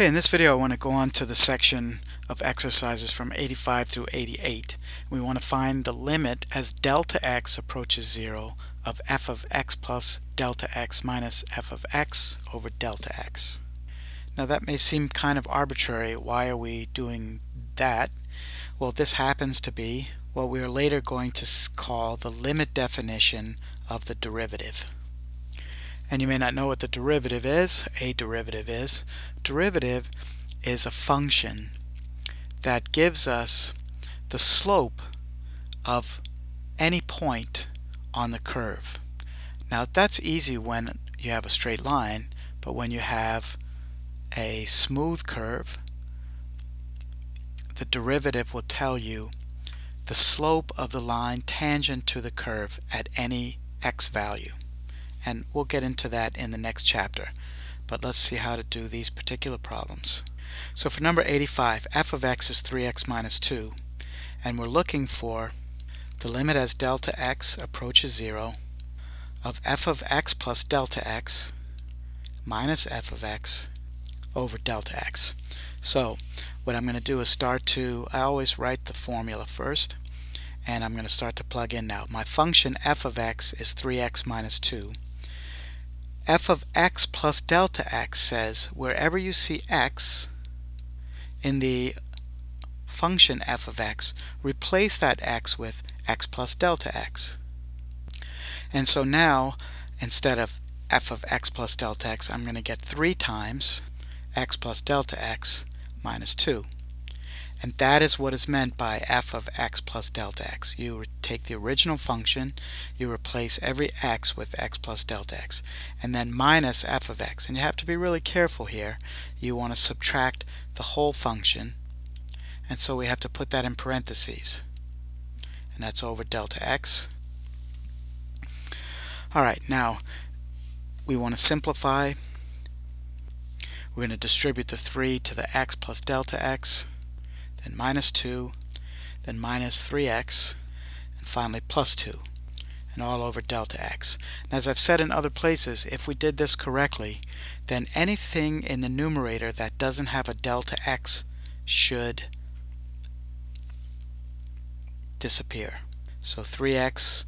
Okay, in this video I want to go on to the section of exercises from 85 through 88. We want to find the limit as delta x approaches 0 of f of x plus delta x minus f of x over delta x. Now that may seem kind of arbitrary. Why are we doing that? Well, this happens to be what we are later going to call the limit definition of the derivative. And you may not know what the derivative is. A derivative is. Derivative is a function that gives us the slope of any point on the curve. Now that's easy when you have a straight line, but when you have a smooth curve, the derivative will tell you the slope of the line tangent to the curve at any x value. And we'll get into that in the next chapter. But let's see how to do these particular problems. So for number 85, f of x is 3x minus 2, and we're looking for the limit as delta x approaches 0 of f of x plus delta x minus f of x over delta x. So what I'm going to do is I always write the formula first, and I'm going to start to plug in now. My function f of x is 3x minus 2. F of x plus delta x says wherever you see x in the function f of x, replace that x with x plus delta x. And so now, instead of f of x plus delta x, I'm going to get 3 times x plus delta x minus 2. And that is what is meant by f of x plus delta x. You take the original function, you replace every x with x plus delta x, and then minus f of x. And you have to be really careful here. You want to subtract the whole function, and so we have to put that in parentheses. And that's over delta x. Alright, now we want to simplify. We're going to distribute the 3 to the x plus delta x, then minus 2, then minus 3x, and finally plus 2, and all over delta x. And as I've said in other places, if we did this correctly, then anything in the numerator that doesn't have a delta x should disappear. So 3x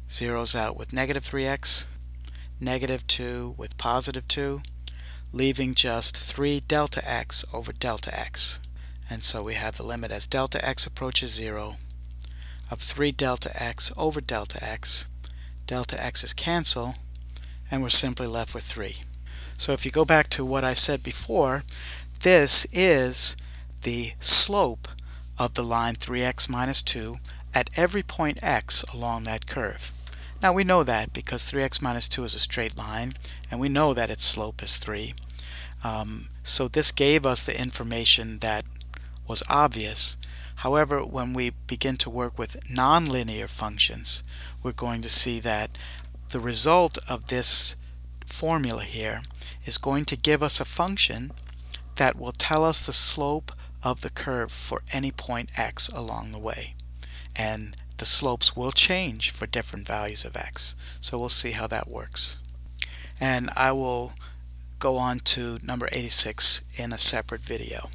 zeroes out with negative 3x, negative 2 with positive 2, leaving just 3 delta x over delta x. And so we have the limit as delta x approaches 0 of 3 delta x over delta x. Delta x's cancel, and we're simply left with 3. So if you go back to what I said before, this is the slope of the line 3x minus 2 at every point x along that curve. Now we know that because 3x minus 2 is a straight line, and we know that its slope is 3. So this gave us the information that was obvious. However, when we begin to work with nonlinear functions, we're going to see that the result of this formula here is going to give us a function that will tell us the slope of the curve for any point x along the way. And the slopes will change for different values of x. So we'll see how that works. And I will go on to number 86 in a separate video.